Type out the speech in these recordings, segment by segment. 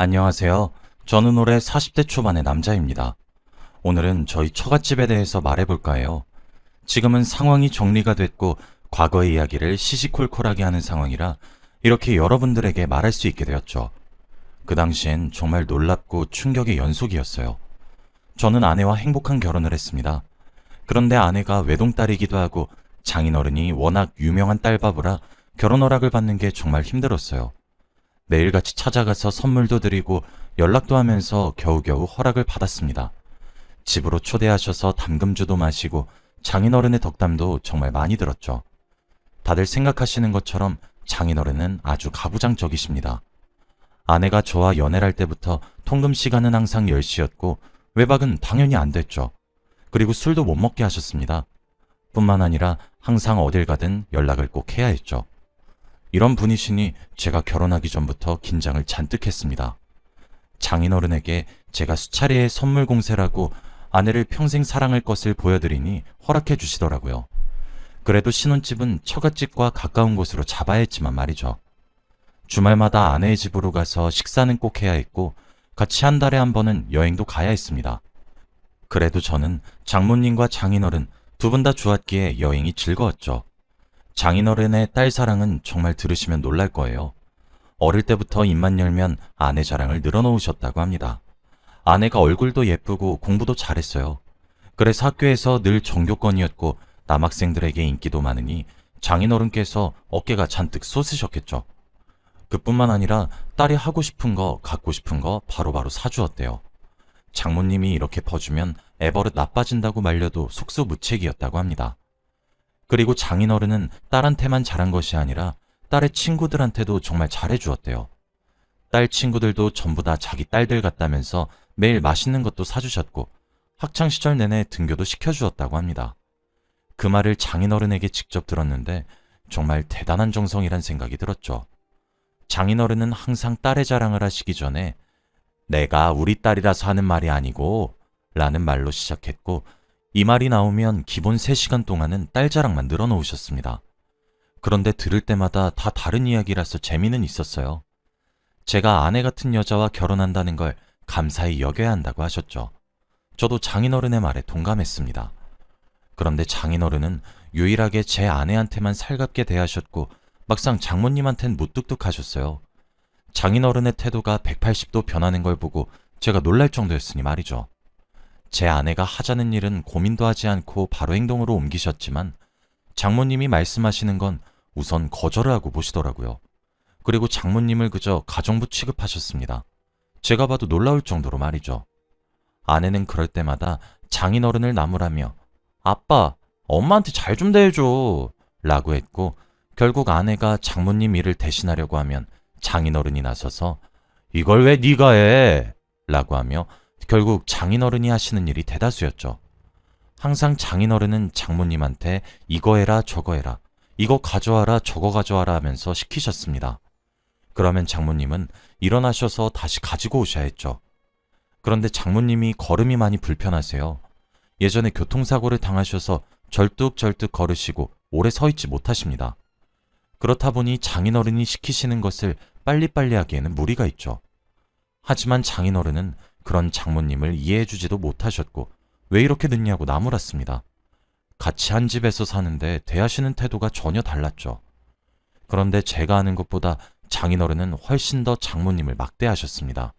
안녕하세요. 저는 올해 40대 초반의 남자입니다. 오늘은 저희 처갓집에 대해서 말해볼까 해요. 지금은 상황이 정리가 됐고 과거의 이야기를 시시콜콜하게 하는 상황이라 이렇게 여러분들에게 말할 수 있게 되었죠. 그 당시엔 정말 놀랍고 충격의 연속이었어요. 저는 아내와 행복한 결혼을 했습니다. 그런데 아내가 외동딸이기도 하고 장인어른이 워낙 유명한 딸바보라 결혼 허락을 받는 게 정말 힘들었어요. 매일같이 찾아가서 선물도 드리고 연락도 하면서 겨우겨우 허락을 받았습니다. 집으로 초대하셔서 담금주도 마시고 장인어른의 덕담도 정말 많이 들었죠. 다들 생각하시는 것처럼 장인어른은 아주 가부장적이십니다. 아내가 저와 연애를 할 때부터 통금 시간은 항상 10시였고 외박은 당연히 안 됐죠. 그리고 술도 못 먹게 하셨습니다. 뿐만 아니라 항상 어딜 가든 연락을 꼭 해야 했죠. 이런 분이시니 제가 결혼하기 전부터 긴장을 잔뜩 했습니다. 장인어른에게 제가 수차례의 선물 공세라고 아내를 평생 사랑할 것을 보여드리니 허락해 주시더라고요. 그래도 신혼집은 처갓집과 가까운 곳으로 잡아야 했지만 말이죠. 주말마다 아내의 집으로 가서 식사는 꼭 해야 했고 같이 한 달에 한 번은 여행도 가야 했습니다. 그래도 저는 장모님과 장인어른 두 분 다 좋았기에 여행이 즐거웠죠. 장인어른의 딸 사랑은 정말 들으시면 놀랄 거예요. 어릴 때부터 입만 열면 아내 자랑을 늘어놓으셨다고 합니다. 아내가 얼굴도 예쁘고 공부도 잘했어요. 그래서 학교에서 늘 전교권이었고 남학생들에게 인기도 많으니 장인어른께서 어깨가 잔뜩 솟으셨겠죠. 그뿐만 아니라 딸이 하고 싶은 거, 갖고 싶은 거 바로바로 사주었대요. 장모님이 이렇게 퍼주면 애버릇 나빠진다고 말려도 속수무책이었다고 합니다. 그리고 장인어른은 딸한테만 잘한 것이 아니라 딸의 친구들한테도 정말 잘해주었대요. 딸 친구들도 전부 다 자기 딸들 같다면서 매일 맛있는 것도 사주셨고 학창시절 내내 등교도 시켜주었다고 합니다. 그 말을 장인어른에게 직접 들었는데 정말 대단한 정성이란 생각이 들었죠. 장인어른은 항상 딸의 자랑을 하시기 전에 내가 우리 딸이라서 하는 말이 아니고 라는 말로 시작했고 이 말이 나오면 기본 3시간 동안은 딸 자랑만 늘어놓으셨습니다. 그런데 들을 때마다 다 다른 이야기라서 재미는 있었어요. 제가 아내 같은 여자와 결혼한다는 걸 감사히 여겨야 한다고 하셨죠. 저도 장인어른의 말에 동감했습니다. 그런데 장인어른은 유일하게 제 아내한테만 살갑게 대하셨고 막상 장모님한텐 무뚝뚝하셨어요. 장인어른의 태도가 180도 변하는 걸 보고 제가 놀랄 정도였으니 말이죠. 제 아내가 하자는 일은 고민도 하지 않고 바로 행동으로 옮기셨지만 장모님이 말씀하시는 건 우선 거절을 하고 보시더라고요. 그리고 장모님을 그저 가정부 취급하셨습니다. 제가 봐도 놀라울 정도로 말이죠. 아내는 그럴 때마다 장인어른을 나무라며 아빠, 엄마한테 잘 좀 대해줘 라고 했고 결국 아내가 장모님 일을 대신하려고 하면 장인어른이 나서서 이걸 왜 네가 해? 라고 하며 결국 장인어른이 하시는 일이 대다수였죠. 항상 장인어른은 장모님한테 이거 해라 저거 해라 이거 가져와라 저거 가져와라 하면서 시키셨습니다. 그러면 장모님은 일어나셔서 다시 가지고 오셔야 했죠. 그런데 장모님이 걸음이 많이 불편하세요. 예전에 교통사고를 당하셔서 절뚝절뚝 걸으시고 오래 서 있지 못하십니다. 그렇다 보니 장인어른이 시키시는 것을 빨리빨리 하기에는 무리가 있죠. 하지만 장인어른은 그런 장모님을 이해해주지도 못하셨고 왜 이렇게 늦냐고 나무랐습니다. 같이 한 집에서 사는데 대하시는 태도가 전혀 달랐죠. 그런데 제가 아는 것보다 장인어른은 훨씬 더 장모님을 막대하셨습니다.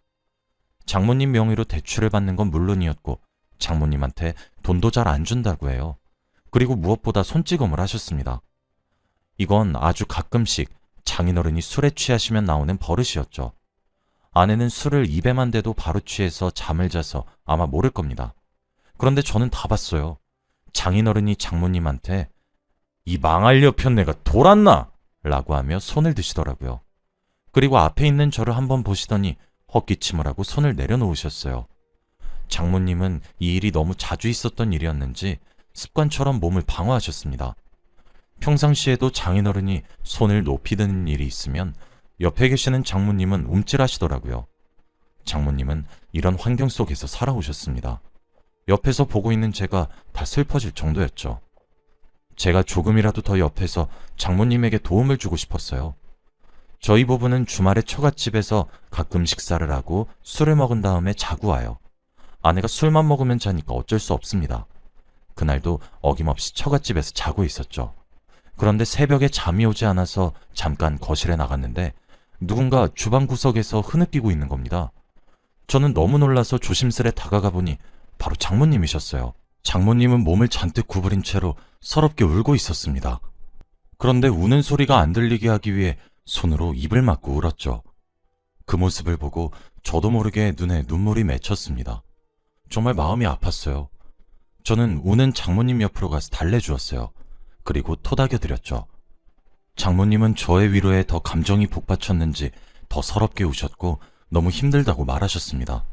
장모님 명의로 대출을 받는 건 물론이었고 장모님한테 돈도 잘 안 준다고 해요. 그리고 무엇보다 손찌검을 하셨습니다. 이건 아주 가끔씩 장인어른이 술에 취하시면 나오는 버릇이었죠. 아내는 술을 입에만 대도 바로 취해서 잠을 자서 아마 모를 겁니다. 그런데 저는 다 봤어요. 장인어른이 장모님한테 이 망할 여편네가 돌았나? 라고 하며 손을 드시더라고요. 그리고 앞에 있는 저를 한번 보시더니 헛기침을 하고 손을 내려놓으셨어요. 장모님은 이 일이 너무 자주 있었던 일이었는지 습관처럼 몸을 방어하셨습니다. 평상시에도 장인어른이 손을 높이 드는 일이 있으면 옆에 계시는 장모님은 움찔하시더라고요. 장모님은 이런 환경 속에서 살아오셨습니다. 옆에서 보고 있는 제가 다 슬퍼질 정도였죠. 제가 조금이라도 더 옆에서 장모님에게 도움을 주고 싶었어요. 저희 부부는 주말에 처갓집에서 가끔 식사를 하고 술을 먹은 다음에 자고 와요. 아내가 술만 먹으면 자니까 어쩔 수 없습니다. 그날도 어김없이 처갓집에서 자고 있었죠. 그런데 새벽에 잠이 오지 않아서 잠깐 거실에 나갔는데 누군가 주방 구석에서 흐느끼고 있는 겁니다. 저는 너무 놀라서 조심스레 다가가 보니 바로 장모님이셨어요. 장모님은 몸을 잔뜩 구부린 채로 서럽게 울고 있었습니다. 그런데 우는 소리가 안 들리게 하기 위해 손으로 입을 막고 울었죠. 그 모습을 보고 저도 모르게 눈에 눈물이 맺혔습니다. 정말 마음이 아팠어요. 저는 우는 장모님 옆으로 가서 달래주었어요. 그리고 토닥여드렸죠. 장모님은 저의 위로에 더 감정이 복받쳤는지 더 서럽게 우셨고 너무 힘들다고 말하셨습니다.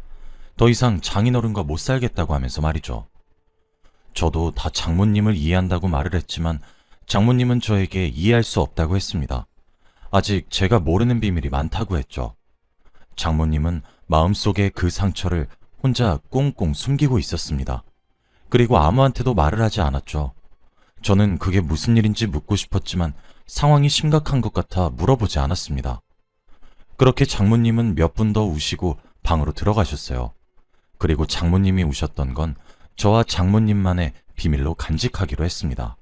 더 이상 장인어른과 못 살겠다고 하면서 말이죠. 저도 다 장모님을 이해한다고 말을 했지만 장모님은 저에게 이해할 수 없다고 했습니다. 아직 제가 모르는 비밀이 많다고 했죠. 장모님은 마음속에 그 상처를 혼자 꽁꽁 숨기고 있었습니다. 그리고 아무한테도 말을 하지 않았죠. 저는 그게 무슨 일인지 묻고 싶었지만 상황이 심각한 것 같아 물어보지 않았습니다. 그렇게 장모님은 몇 분 더 우시고 방으로 들어가셨어요. 그리고 장모님이 우셨던 건 저와 장모님만의 비밀로 간직하기로 했습니다.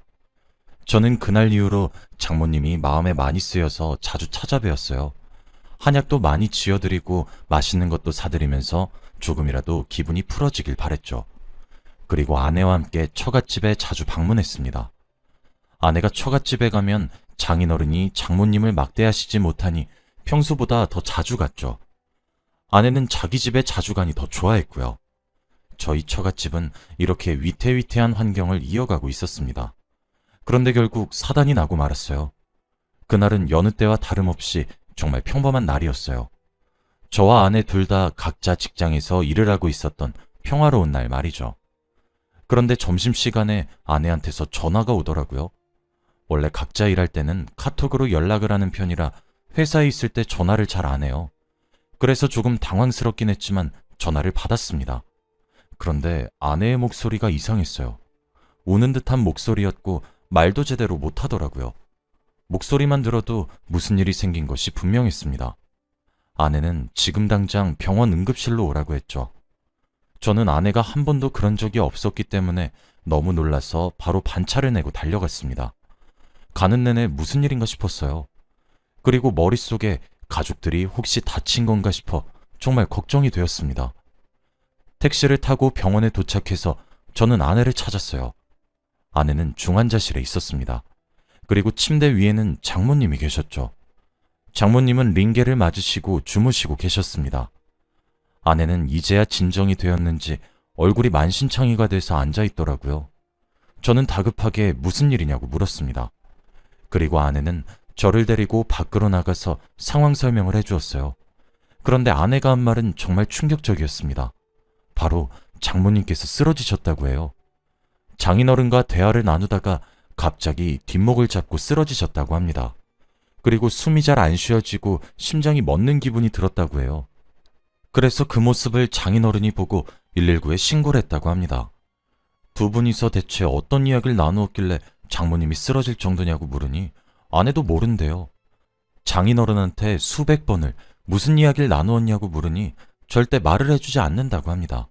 저는 그날 이후로 장모님이 마음에 많이 쓰여서 자주 찾아뵈었어요. 한약도 많이 지어드리고 맛있는 것도 사드리면서 조금이라도 기분이 풀어지길 바랬죠. 그리고 아내와 함께 처갓집에 자주 방문했습니다. 아내가 처갓집에 가면 장인어른이 장모님을 막대하시지 못하니 평소보다 더 자주 갔죠. 아내는 자기 집에 자주 가니 더 좋아했고요. 저희 처갓집은 이렇게 위태위태한 환경을 이어가고 있었습니다. 그런데 결국 사단이 나고 말았어요. 그날은 여느 때와 다름없이 정말 평범한 날이었어요. 저와 아내 둘 다 각자 직장에서 일을 하고 있었던 평화로운 날 말이죠. 그런데 점심시간에 아내한테서 전화가 오더라고요. 원래 각자 일할 때는 카톡으로 연락을 하는 편이라 회사에 있을 때 전화를 잘 안 해요. 그래서 조금 당황스럽긴 했지만 전화를 받았습니다. 그런데 아내의 목소리가 이상했어요. 우는 듯한 목소리였고 말도 제대로 못하더라고요. 목소리만 들어도 무슨 일이 생긴 것이 분명했습니다. 아내는 지금 당장 병원 응급실로 오라고 했죠. 저는 아내가 한 번도 그런 적이 없었기 때문에 너무 놀라서 바로 반차를 내고 달려갔습니다. 가는 내내 무슨 일인가 싶었어요. 그리고 머릿속에 가족들이 혹시 다친 건가 싶어 정말 걱정이 되었습니다. 택시를 타고 병원에 도착해서 저는 아내를 찾았어요. 아내는 중환자실에 있었습니다. 그리고 침대 위에는 장모님이 계셨죠. 장모님은 링게를 맞으시고 주무시고 계셨습니다. 아내는 이제야 진정이 되었는지 얼굴이 만신창이가 돼서 앉아있더라고요. 저는 다급하게 무슨 일이냐고 물었습니다. 그리고 아내는 저를 데리고 밖으로 나가서 상황 설명을 해주었어요. 그런데 아내가 한 말은 정말 충격적이었습니다. 바로 장모님께서 쓰러지셨다고 해요. 장인어른과 대화를 나누다가 갑자기 뒷목을 잡고 쓰러지셨다고 합니다. 그리고 숨이 잘 안 쉬어지고 심장이 멎는 기분이 들었다고 해요. 그래서 그 모습을 장인어른이 보고 119에 신고를 했다고 합니다. 두 분이서 대체 어떤 이야기를 나누었길래 장모님이 쓰러질 정도냐고 물으니 아내도 모른대요. 장인어른한테 수백 번을 무슨 이야기를 나누었냐고 물으니 절대 말을 해주지 않는다고 합니다.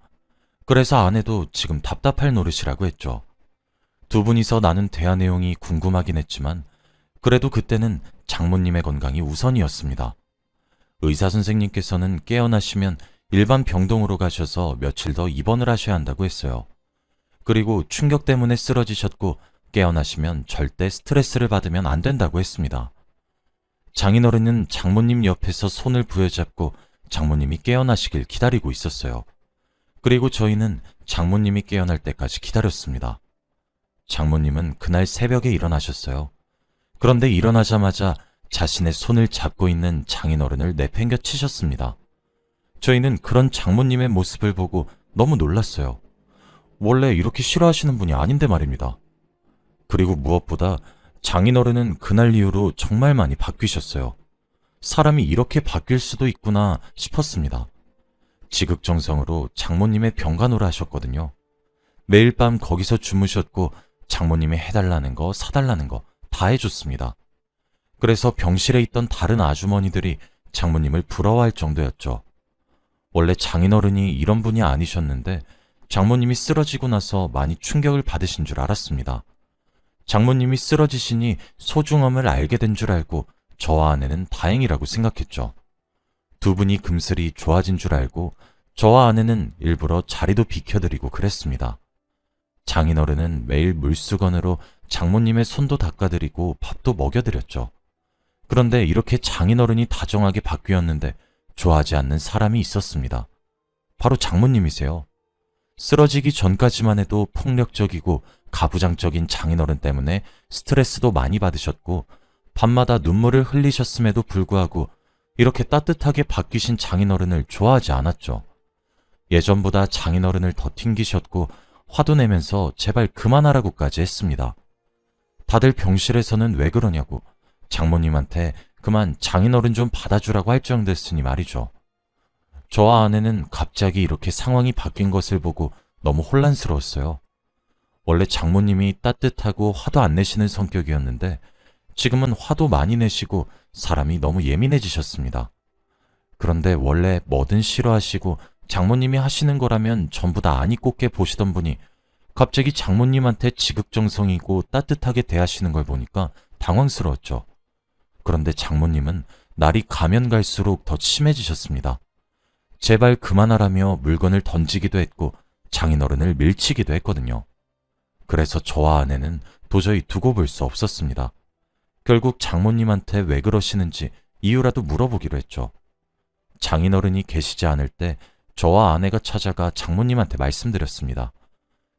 그래서 아내도 지금 답답할 노릇이라고 했죠. 두 분이서 나눈 대화 내용이 궁금하긴 했지만 그래도 그때는 장모님의 건강이 우선이었습니다. 의사 선생님께서는 깨어나시면 일반 병동으로 가셔서 며칠 더 입원을 하셔야 한다고 했어요. 그리고 충격 때문에 쓰러지셨고 깨어나시면 절대 스트레스를 받으면 안 된다고 했습니다. 장인어른은 장모님 옆에서 손을 부여잡고 장모님이 깨어나시길 기다리고 있었어요. 그리고 저희는 장모님이 깨어날 때까지 기다렸습니다. 장모님은 그날 새벽에 일어나셨어요. 그런데 일어나자마자 자신의 손을 잡고 있는 장인어른을 내팽겨 치셨습니다. 저희는 그런 장모님의 모습을 보고 너무 놀랐어요. 원래 이렇게 싫어하시는 분이 아닌데 말입니다. 그리고 무엇보다 장인어른은 그날 이후로 정말 많이 바뀌셨어요. 사람이 이렇게 바뀔 수도 있구나 싶었습니다. 지극정성으로 장모님의 병간호를 하셨거든요. 매일 밤 거기서 주무셨고 장모님이 해달라는 거 사달라는 거 다 해줬습니다. 그래서 병실에 있던 다른 아주머니들이 장모님을 부러워할 정도였죠. 원래 장인어른이 이런 분이 아니셨는데 장모님이 쓰러지고 나서 많이 충격을 받으신 줄 알았습니다. 장모님이 쓰러지시니 소중함을 알게 된 줄 알고 저와 아내는 다행이라고 생각했죠. 두 분이 금슬이 좋아진 줄 알고 저와 아내는 일부러 자리도 비켜드리고 그랬습니다. 장인어른은 매일 물수건으로 장모님의 손도 닦아드리고 밥도 먹여드렸죠. 그런데 이렇게 장인어른이 다정하게 바뀌었는데 좋아하지 않는 사람이 있었습니다. 바로 장모님이세요. 쓰러지기 전까지만 해도 폭력적이고 가부장적인 장인어른 때문에 스트레스도 많이 받으셨고 밤마다 눈물을 흘리셨음에도 불구하고 이렇게 따뜻하게 바뀌신 장인어른을 좋아하지 않았죠. 예전보다 장인어른을 더 튕기셨고 화도 내면서 제발 그만하라고까지 했습니다. 다들 병실에서는 왜 그러냐고 장모님한테 그만 장인어른 좀 받아주라고 할 정도였으니 말이죠. 저와 아내는 갑자기 이렇게 상황이 바뀐 것을 보고 너무 혼란스러웠어요. 원래 장모님이 따뜻하고 화도 안 내시는 성격이었는데 지금은 화도 많이 내시고 사람이 너무 예민해지셨습니다. 그런데 원래 뭐든 싫어하시고 장모님이 하시는 거라면 전부 다 아니 꼽게 보시던 분이 갑자기 장모님한테 지극정성이고 따뜻하게 대하시는 걸 보니까 당황스러웠죠. 그런데 장모님은 날이 가면 갈수록 더 심해지셨습니다. 제발 그만하라며 물건을 던지기도 했고 장인어른을 밀치기도 했거든요. 그래서 저와 아내는 도저히 두고 볼 수 없었습니다. 결국 장모님한테 왜 그러시는지 이유라도 물어보기로 했죠. 장인어른이 계시지 않을 때 저와 아내가 찾아가 장모님한테 말씀드렸습니다.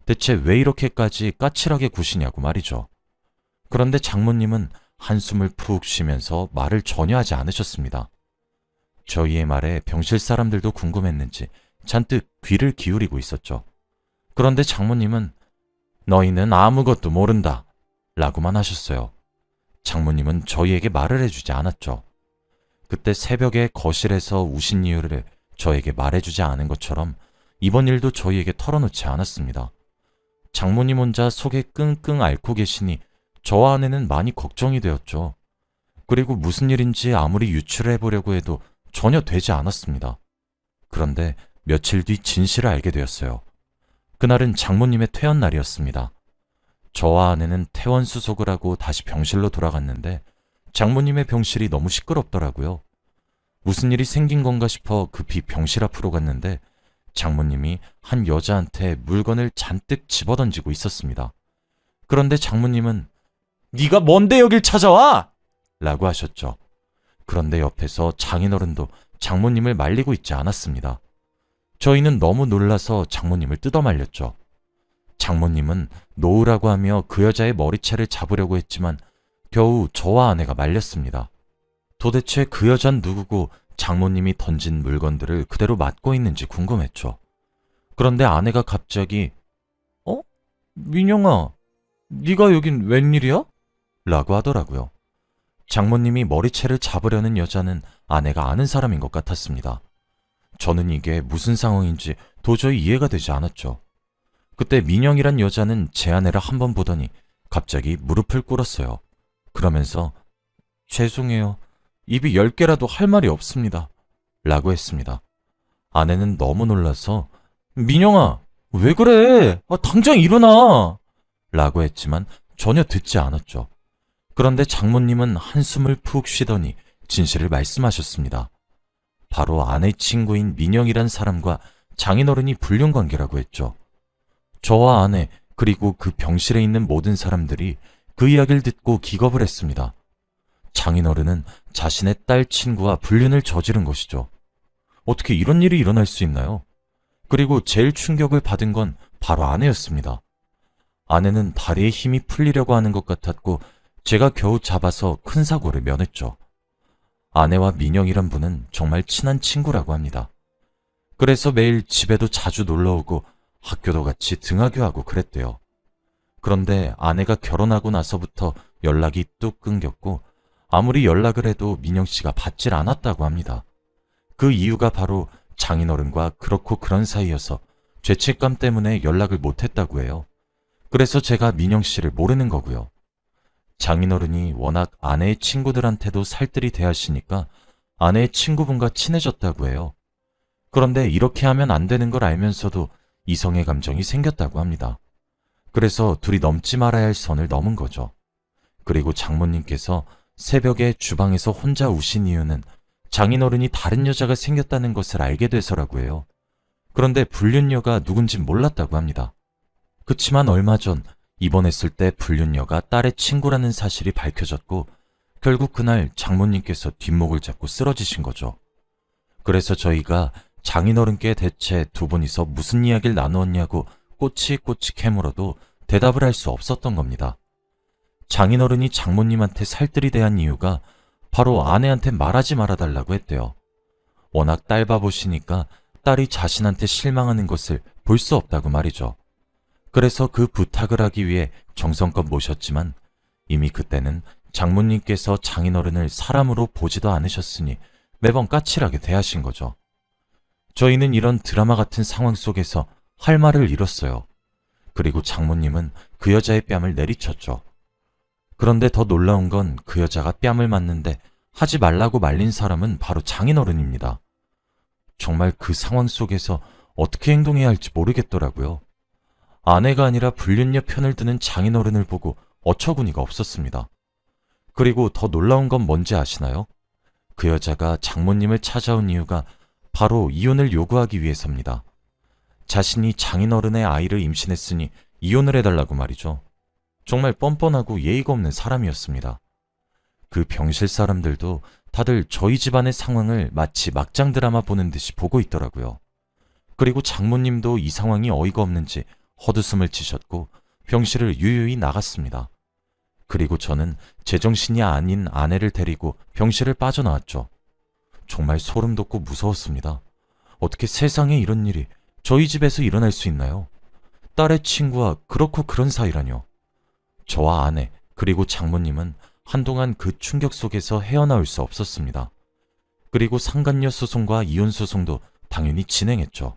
대체 왜 이렇게까지 까칠하게 구시냐고 말이죠. 그런데 장모님은 한숨을 푹 쉬면서 말을 전혀 하지 않으셨습니다. 저희의 말에 병실 사람들도 궁금했는지 잔뜩 귀를 기울이고 있었죠. 그런데 장모님은 너희는 아무것도 모른다 라고만 하셨어요. 장모님은 저희에게 말을 해주지 않았죠. 그때 새벽에 거실에서 우신 이유를 저에게 말해주지 않은 것처럼 이번 일도 저희에게 털어놓지 않았습니다. 장모님 혼자 속에 끙끙 앓고 계시니 저와 아내는 많이 걱정이 되었죠. 그리고 무슨 일인지 아무리 유추를 해보려고 해도 전혀 되지 않았습니다. 그런데 며칠 뒤 진실을 알게 되었어요. 그날은 장모님의 퇴원 날이었습니다. 저와 아내는 퇴원 수속을 하고 다시 병실로 돌아갔는데 장모님의 병실이 너무 시끄럽더라고요. 무슨 일이 생긴 건가 싶어 급히 병실 앞으로 갔는데 장모님이 한 여자한테 물건을 잔뜩 집어던지고 있었습니다. 그런데 장모님은 네가 뭔데 여길 찾아와? 라고 하셨죠. 그런데 옆에서 장인어른도 장모님을 말리고 있지 않았습니다. 저희는 너무 놀라서 장모님을 뜯어말렸죠. 장모님은 놓으라고 하며 그 여자의 머리채를 잡으려고 했지만 겨우 저와 아내가 말렸습니다. 도대체 그 여잔 누구고 장모님이 던진 물건들을 그대로 맡고 있는지 궁금했죠. 그런데 아내가 갑자기 민영아, 네가 여긴 웬일이야? 라고 하더라고요. 장모님이 머리채를 잡으려는 여자는 아내가 아는 사람인 것 같았습니다. 저는 이게 무슨 상황인지 도저히 이해가 되지 않았죠. 그때 민영이란 여자는 제 아내를 한번 보더니 갑자기 무릎을 꿇었어요. 그러면서 죄송해요. 입이 10개라도 할 말이 없습니다. 라고 했습니다. 아내는 너무 놀라서 민영아, 왜 그래? 당장 일어나! 라고 했지만 전혀 듣지 않았죠. 그런데 장모님은 한숨을 푹 쉬더니 진실을 말씀하셨습니다. 바로 아내 친구인 민영이란 사람과 장인어른이 불륜관계라고 했죠. 저와 아내 그리고 그 병실에 있는 모든 사람들이 그 이야기를 듣고 기겁을 했습니다. 장인어른은 자신의 딸 친구와 불륜을 저지른 것이죠. 어떻게 이런 일이 일어날 수 있나요? 그리고 제일 충격을 받은 건 바로 아내였습니다. 아내는 다리에 힘이 풀리려고 하는 것 같았고 제가 겨우 잡아서 큰 사고를 면했죠. 아내와 민영이란 분은 정말 친한 친구라고 합니다. 그래서 매일 집에도 자주 놀러오고 학교도 같이 등하교하고 그랬대요. 그런데 아내가 결혼하고 나서부터 연락이 뚝 끊겼고 아무리 연락을 해도 민영 씨가 받질 않았다고 합니다. 그 이유가 바로 장인어른과 그렇고 그런 사이여서 죄책감 때문에 연락을 못했다고 해요. 그래서 제가 민영 씨를 모르는 거고요. 장인어른이 워낙 아내의 친구들한테도 살뜰히 대하시니까 아내의 친구분과 친해졌다고 해요. 그런데 이렇게 하면 안 되는 걸 알면서도 이성의 감정이 생겼다고 합니다. 그래서 둘이 넘지 말아야 할 선을 넘은 거죠. 그리고 장모님께서 새벽에 주방에서 혼자 우신 이유는 장인어른이 다른 여자가 생겼다는 것을 알게 돼서라고 해요. 그런데 불륜녀가 누군진 몰랐다고 합니다. 그치만 얼마 전 입원했을 때 불륜녀가 딸의 친구라는 사실이 밝혀졌고 결국 그날 장모님께서 뒷목을 잡고 쓰러지신 거죠. 그래서 저희가 장인어른께 대체 두 분이서 무슨 이야기를 나누었냐고 꼬치꼬치 캐물어도 대답을 할 수 없었던 겁니다. 장인어른이 장모님한테 살뜰히 대한 이유가 바로 아내한테 말하지 말아달라고 했대요. 워낙 딸 바보시니까 딸이 자신한테 실망하는 것을 볼 수 없다고 말이죠. 그래서 그 부탁을 하기 위해 정성껏 모셨지만 이미 그때는 장모님께서 장인어른을 사람으로 보지도 않으셨으니 매번 까칠하게 대하신 거죠. 저희는 이런 드라마 같은 상황 속에서 할 말을 잃었어요. 그리고 장모님은 그 여자의 뺨을 내리쳤죠. 그런데 더 놀라운 건 그 여자가 뺨을 맞는데 하지 말라고 말린 사람은 바로 장인어른입니다. 정말 그 상황 속에서 어떻게 행동해야 할지 모르겠더라고요. 아내가 아니라 불륜녀 편을 드는 장인어른을 보고 어처구니가 없었습니다. 그리고 더 놀라운 건 뭔지 아시나요? 그 여자가 장모님을 찾아온 이유가 바로 이혼을 요구하기 위해서입니다. 자신이 장인어른의 아이를 임신했으니 이혼을 해달라고 말이죠. 정말 뻔뻔하고 예의가 없는 사람이었습니다. 그 병실 사람들도 다들 저희 집안의 상황을 마치 막장 드라마 보는 듯이 보고 있더라고요. 그리고 장모님도 이 상황이 어이가 없는지 헛웃음을 치셨고 병실을 유유히 나갔습니다. 그리고 저는 제정신이 아닌 아내를 데리고 병실을 빠져나왔죠. 정말 소름 돋고 무서웠습니다. 어떻게 세상에 이런 일이 저희 집에서 일어날 수 있나요? 딸의 친구와 그렇고 그런 사이라뇨. 저와 아내 그리고 장모님은 한동안 그 충격 속에서 헤어나올 수 없었습니다. 그리고 상간녀 소송과 이혼 소송도 당연히 진행했죠.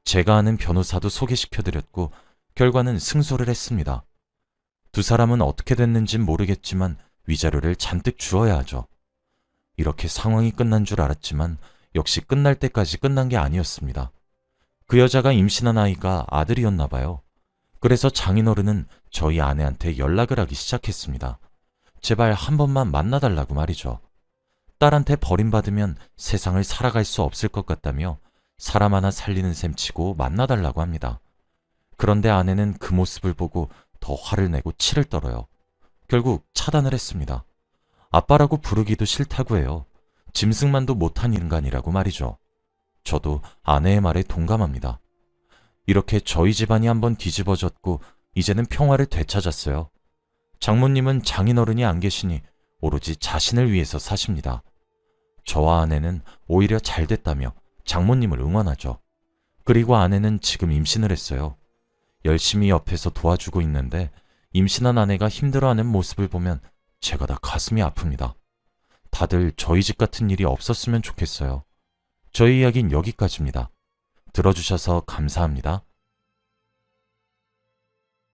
제가 아는 변호사도 소개시켜드렸고 결과는 승소를 했습니다. 두 사람은 어떻게 됐는진 모르겠지만 위자료를 잔뜩 주어야 하죠. 이렇게 상황이 끝난 줄 알았지만 역시 끝날 때까지 끝난 게 아니었습니다. 그 여자가 임신한 아이가 아들이었나 봐요. 그래서 장인어른은 저희 아내한테 연락을 하기 시작했습니다. 제발 한 번만 만나달라고 말이죠. 딸한테 버림받으면 세상을 살아갈 수 없을 것 같다며 사람 하나 살리는 셈치고 만나달라고 합니다. 그런데 아내는 그 모습을 보고 더 화를 내고 치를 떨어요. 결국 차단을 했습니다. 아빠라고 부르기도 싫다고 해요. 짐승만도 못한 인간이라고 말이죠. 저도 아내의 말에 동감합니다. 이렇게 저희 집안이 한번 뒤집어졌고 이제는 평화를 되찾았어요. 장모님은 장인어른이 안 계시니 오로지 자신을 위해서 사십니다. 저와 아내는 오히려 잘 됐다며 장모님을 응원하죠. 그리고 아내는 지금 임신을 했어요. 열심히 옆에서 도와주고 있는데 임신한 아내가 힘들어하는 모습을 보면 제가 다 가슴이 아픕니다. 다들 저희 집 같은 일이 없었으면 좋겠어요. 저희 이야기는 여기까지입니다. 들어주셔서 감사합니다.